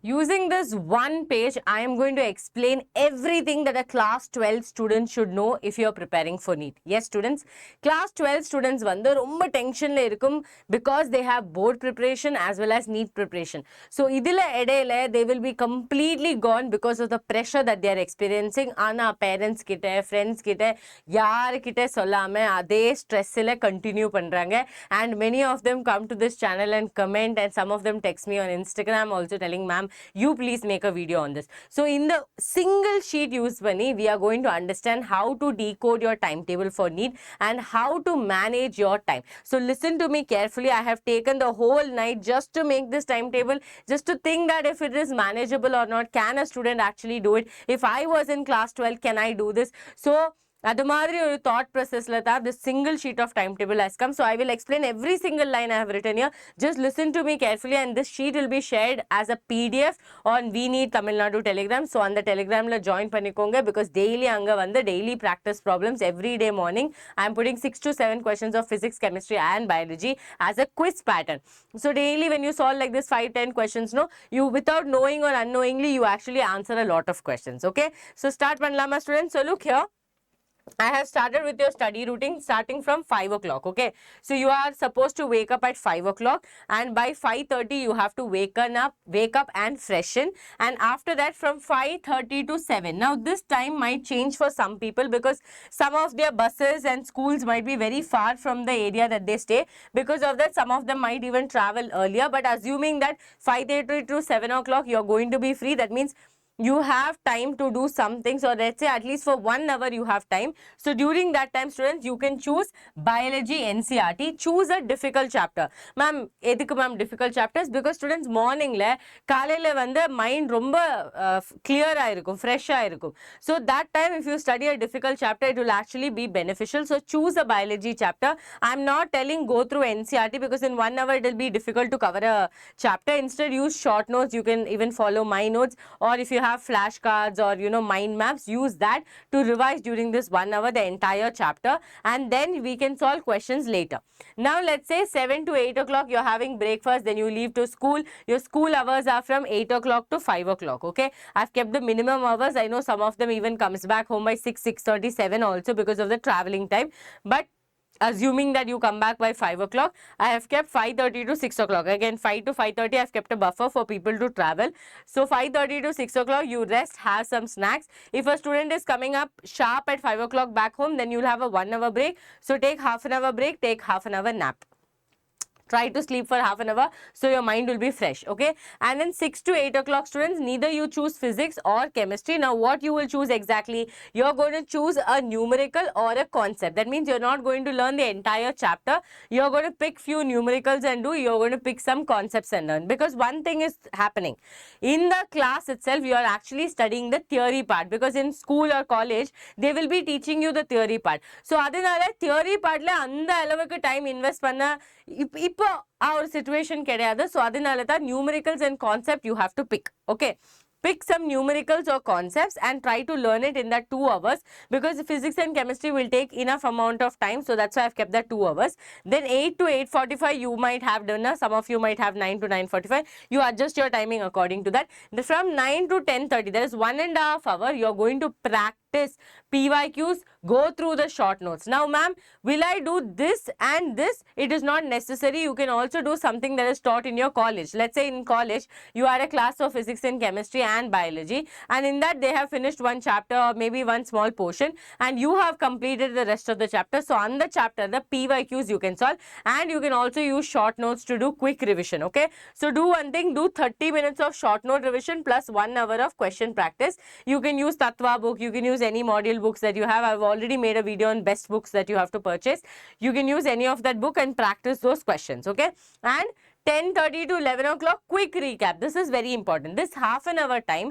Using this one page, I am going to explain everything that a class 12 student should know if you are preparing for NEET. Yes, students, class 12 students வந்து ரொம்ப டென்ஷன்ல இருக்கும் because they have board preparation as well as NEET preparation. So இதில இடையில they will be completely gone because of the pressure that they are experiencing. ஆனா parents கிட்ட friends கிட்ட யாருக்கிட்ட சொல்லாம அதே ஸ்ட்ரெஸ்ல கண்டினியூ பண்றாங்க. And many of them come to this channel and comment, and some of them text me on Instagram also telling, ma'am, you please make a video on this. So in the single sheet use பண்ணி we are going to understand how to decode your timetable for NEET and how to manage your time. So listen to me carefully. I have taken the whole night just to make this timetable, just to think that if it is manageable or not. Can a student actually do it? If I was in class 12, can I do this? So அது மாதிரி ஒரு thought processல தான் this single sheet of timetable has come. So I will explain every single line I have written here. Just listen to me carefully, and this sheet will be shared as a PDF on We Need Tamil Nadu Telegram. So அந்த Telegramல join பண்ணிக்கோங்க, because daily அங்க வந்து daily practice problems every day morning. I am putting 6 to 7 questions of physics, chemistry and biology as a quiz pattern. So daily when you solve like this 5-10 questions, no, you without knowing or unknowingly you actually answer a lot of questions. Okay, so start பண்ணலாமா students? So look here, I have started with your study routine starting from 5 o'clock. Okay, so you are supposed to wake up at 5 o'clock, and by 5:30 you have to wake up and freshen, and after that from 5:30 to 7. Now this time might change for some people because some of their buses and schools might be very far from the area that they stay. Because of that, some of them might even travel earlier, but assuming that 5:30 to 7 o'clock you are going to be free, that means you have time to do some things, or let's say at least for 1 hour you have time. So during that time, students, you can choose biology NCERT. Choose a difficult chapter. Ma'am, edhukku ma'am difficult chapters? Because students, morning la காலையில வந்து mind ரொம்ப clear ஆ இருக்கும், fresh ஆ இருக்கும். So that time if you study a difficult chapter, it will actually be beneficial. So choose a biology chapter. I'm not telling go through NCERT, because in 1 hour it will be difficult to cover a chapter. Instead, use short notes. You can even follow my notes, or if you have flashcards or mind maps, use that to revise during this 1 hour the entire chapter, and then we can solve questions later. Now let's say 7 to 8 o'clock you're having breakfast, then you leave to school. Your school hours are from 8 o'clock to 5 o'clock. Okay, I've kept the minimum hours. I know some of them even comes back home by 6:37 also because of the traveling time, but assuming that you come back by 5 o'clock, I have kept 5:30 to 6 o'clock. Again, 5 to 5:30, I've kept a buffer for people to travel. So 5:30 to 6 o'clock, you rest, have some snacks. If a student is coming up sharp at 5 o'clock back home, then you'll have a 1 hour break. So take half an hour break, take half an hour nap. Try to sleep for half an hour so your mind will be fresh. Okay, and then 6 to 8 o'clock, students, neither you choose physics or chemistry. Now what you will choose exactly? You're going to choose a numerical or a concept. That means you're not going to learn the entire chapter. You're going to pick few numericals and you're going to pick some concepts and learn. Because one thing is happening in the class itself, you are actually studying the theory part, because in school or college they will be teaching you the theory part. So adinala theory part la andha alavukku time invest panna இப்போ our situation கிடையாது. So அதனால தான் numericals and concept you have to pick. Okay, pick some numericals or concepts and try to learn it in that 2 hours, because physics and chemistry will take enough amount of time. So that's why I've kept that 2 hours. Then 8 to 8:45 you might have dinner. Some of you might have 9 to 9:45. You adjust your timing according to that. From 9 to 10:30, there is 1.5 hour you're going to practice PYQs, go through the short notes. Now ma'am, will I do this and this? It is not necessary. You can also do something that is taught in your college. Let's say in college you are a class of physics and chemistry and biology, and in that they have finished one chapter or maybe one small portion, and you have completed the rest of the chapter. So on the chapter the PYQs you can solve, and you can also use short notes to do quick revision. Okay, so do one thing, do 30 minutes of short note revision plus 1 hour of question practice. You can use Tatva book, you can use any module books that you have. I've already made a video on best books that you have to purchase. You can use any of that book and practice those questions. Okay, and 10:30 to 11 o'clock, quick recap. This is very important. This half an hour time,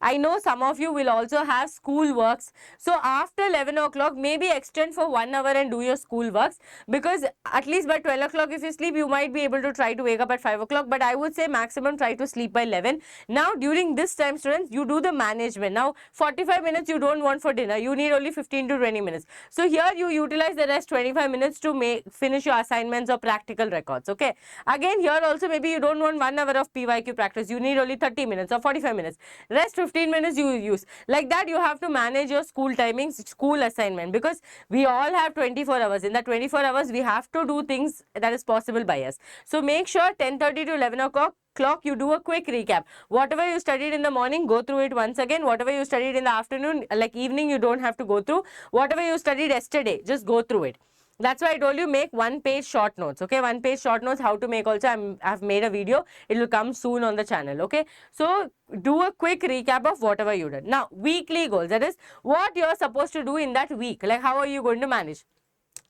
I know some of you will also have school works. So after 11 o'clock, maybe extend for 1 hour and do your school works, because at least by 12 o'clock, if you sleep, you might be able to try to wake up at 5 o'clock. But I would say maximum try to sleep by 11. Now, during this time, students, you do the management. Now, 45 minutes you don't want for dinner. You need only 15 to 20 minutes. So here you utilize the rest 25 minutes to finish your assignments or practical records. Okay. Again, here also maybe you don't want 1 hour of PYQ practice. You need only 30 minutes or 45 minutes. Rest 15 minutes you use. Like that, you have to manage your school timings, school assignment, because we all have 24 hours. In that 24 hours, we have to do things that is possible by us. So make sure 10:30 to 11 o'clock you do a quick recap. Whatever you studied in the morning, go through it once again. Whatever you studied in the afternoon, like evening, you don't have to go through. Whatever you studied yesterday, just go through it. That's why I told you make 1-page short notes. Okay, 1-page short notes, how to make also. I've made a video. It will come soon on the channel. Okay, so do a quick recap of whatever you did. Now, weekly goals, that is what you are supposed to do in that week. Like how are you going to manage?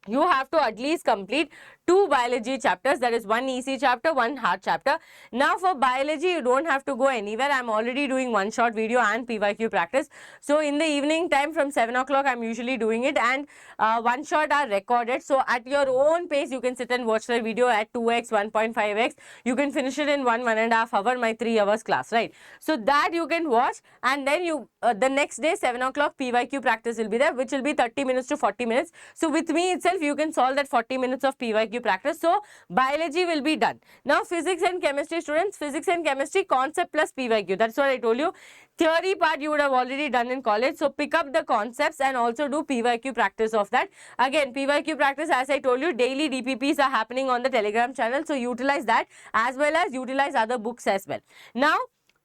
You have to at least complete 2 biology chapters, that is 1 EC chapter, 1 hard chapter. Now for biology, you don't have to go anywhere. I'm already doing 1 short video and PYQ practice. So in the evening time from 7 o'clock, I'm usually doing it, and 1 shot are recorded. So at your own pace, you can sit and watch the video at 2x, 1.5x. You can finish it in 1.5 hour, my 3 hours class, right? So that you can watch, and then you the next day 7 o'clock PYQ practice will be there, which will be 30 minutes to 40 minutes. So with me itself, you can solve that 40 minutes of PYQ practice. So biology will be done. Now physics and chemistry, students, physics and chemistry concept plus PYQ. That's what I told you. Theory part you would have already done in college. So pick up the concepts and also do PYQ practice of that. Again, PYQ practice, as I told you, daily DPPs are happening on the Telegram channel. So utilize that as well as utilize other books as well. Now,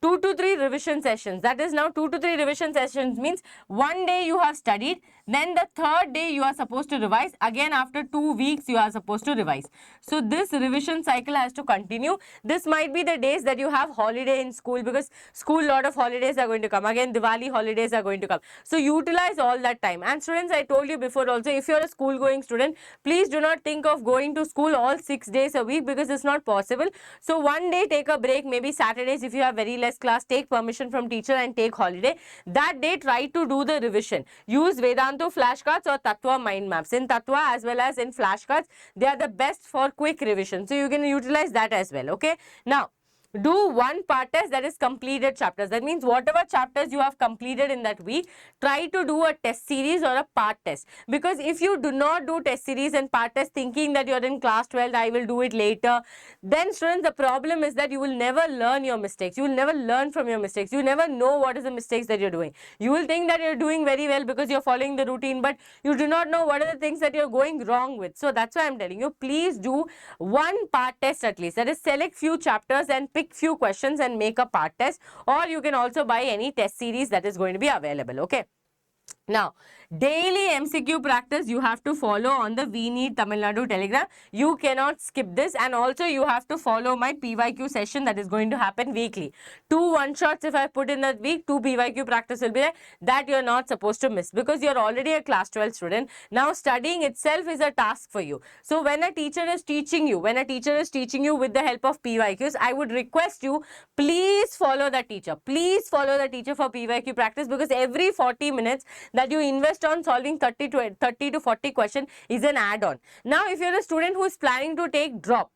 2 to 3 revision sessions. That is, now 2 to 3 revision sessions means one day you have studied, then the third day you are supposed to revise. Again, after 2 weeks you are supposed to revise. So this revision cycle has to continue. This might be the days that you have holiday in school, because school, lot of holidays are going to come. Again, Diwali holidays are going to come. So utilize all that time. And students, I told you before also, if you are a school going student, please do not think of going to school all 6 days a week, because it's not possible. So one day take a break, maybe Saturdays if you have very less class, take permission from teacher and take holiday. That day try to do the revision. Use Vedantu flashcards or Tattva mind maps. In Tattva as well as in flashcards, they are the best for quick revision. So you can utilize that as well. Okay. Now, do 1 part test, that is completed chapters. That means whatever chapters you have completed in that week, try to do a test series or a part test. Because if you do not do test series and part test thinking that you are in class 12, I will do it later, then students, the problem is that you will never learn your mistakes. You will never learn from your mistakes. You never know what is the mistakes that you're doing. You will think that you're doing very well because you're following the routine, but you do not know what are the things that you're going wrong with. So that's why I'm telling you, please do 1 part test at least. That is, select few chapters and pick few questions and make a part test, or you can also buy any test series that is going to be available. Okay. Now, daily MCQ practice you have to follow on the We Need Tamil Nadu Telegram. You cannot skip this, and also you have to follow my PYQ session that is going to happen weekly. 2 one-shots if I put in that week, 2 PYQ practice will be there. That you are not supposed to miss, because you are already a class 12 student. Now studying itself is a task for you. So when a teacher is teaching you, with the help of PYQs, I would request you, please follow the teacher. Please follow the teacher for PYQ practice, because every 40 minutes that you invest on solving 30 to 40 questions is an add-on. Now, if you're a student who is planning to take drop,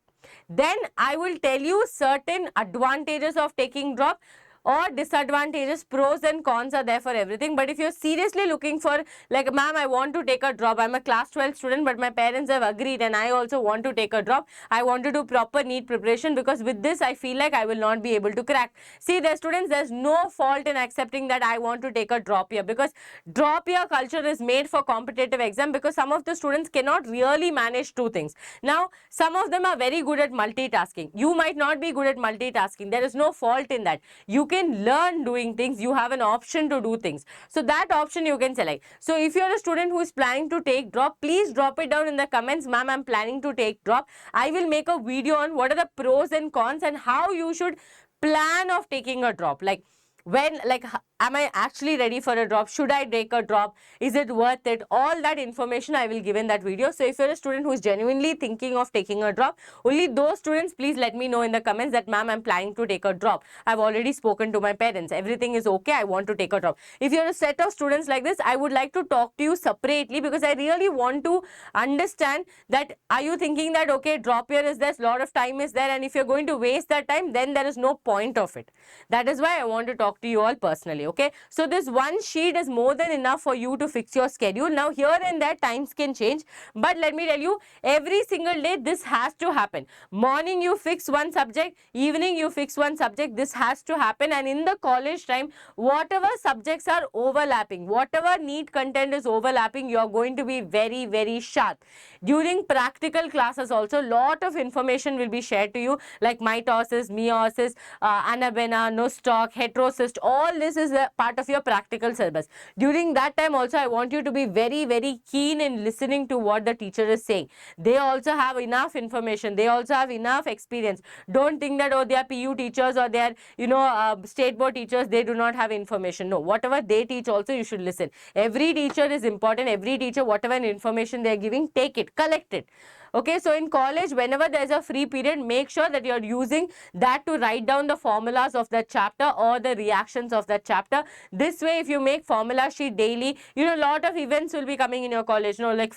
then I will tell you certain advantages of taking drop or disadvantages. Pros and cons are there for everything. But if you're seriously looking for, like, ma'am, I want to take a drop, I'm a class 12 student, but my parents have agreed and I also want to take a drop, I want to do proper NEET preparation, because with this I feel like I will not be able to crack. See, the students, there's no fault in accepting that I want to take a drop year, because drop year culture is made for competitive exam, because some of the students cannot really manage 2 things. Now, some of them are very good at multitasking. You might not be good at multitasking. There is no fault in that. You can learn doing things. You have an option to do things. So that option you can select. So if you're a student who is planning to take drop, please drop it down in the comments. Ma'am, I'm planning to take drop. I will make a video on what are the pros and cons and how you should plan of taking a drop. Like, when, like, am I actually ready for a drop? Should I take a drop? Is it worth it? All that information I will give in that video. So if you're a student who is genuinely thinking of taking a drop, only those students, please let me know in the comments that ma'am, I'm planning to take a drop. I've already spoken to my parents. Everything is okay. I want to take a drop. If you're a set of students like this, I would like to talk to you separately, because I really want to understand that, are you thinking that, okay, drop year is there, a lot of time is there, and if you're going to waste that time, then there is no point of it. That is why I want to talk to you all personally. Okay, so this one sheet is more than enough for you to fix your schedule. Now here and there times can change, but let me tell you, every single day this has to happen. Morning you fix one subject, evening you fix one subject. This has to happen. And in the college time, whatever subjects are overlapping, whatever NEET content is overlapping, you are going to be very, very sharp. During practical classes also, lot of information will be shared to you, like mitosis, meiosis, anabenna, nostoc, heterocyst. All this is a part of your practical syllabus. During that time also, I want you to be very, very keen in listening to what the teacher is saying. They also have enough information. They also have enough experience. Don't think that, oh, they are PU teachers or they are, state board teachers, they do not have information. No, whatever they teach also, you should listen. Every teacher is important. Every teacher, whatever information they are giving, take it, collect it. Okay, so in college, whenever there's a free period, make sure that you're using that to write down the formulas of that chapter or the reactions of that chapter. This way, if you make formula sheet daily, a lot of events will be coming in your college, like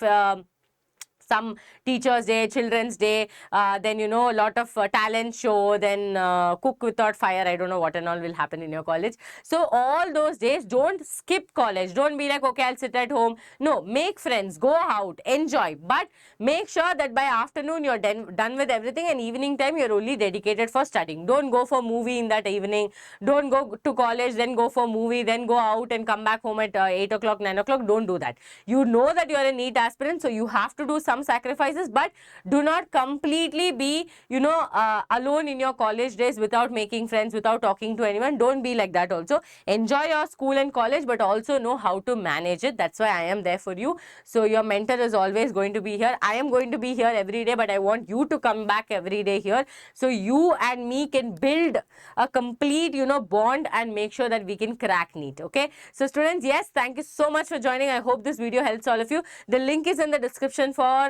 some teachers day, children's day, then a lot of talent show, then cook without fire, I don't know what and all will happen in your college. So all those days, don't skip college. Don't be like, okay, I'll sit at home. No, make friends, go out, enjoy, but make sure that by afternoon you're done with everything, and evening time you're only dedicated for studying. Don't go for movie in that evening. Don't go to college, then go for movie, then go out and come back home at 8 o'clock, 9 o'clock. Don't do that. You know that you're a NEET aspirant, so you have to do some sacrifices, but do not completely be, alone in your college days without making friends, without talking to anyone. Don't be like that also. Enjoy your school and college, but also know how to manage it. That's why I am there for you. So your mentor is always going to be here. I am going to be here every day, but I want you to come back every day here, so you and me can build a complete, bond and make sure that we can crack NEET. Okay, so students, yes, thank you so much for joining. I hope this video helps all of you. The link is in the description for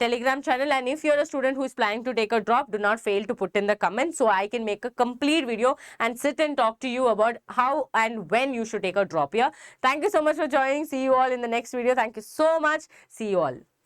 Telegram channel, and if you're a student who is planning to take a drop, do not fail to put in the comments so I can make a complete video and sit and talk to you about how and when you should take a drop here. Thank you so much for joining. See you all in the next video. Thank you so much. See you all.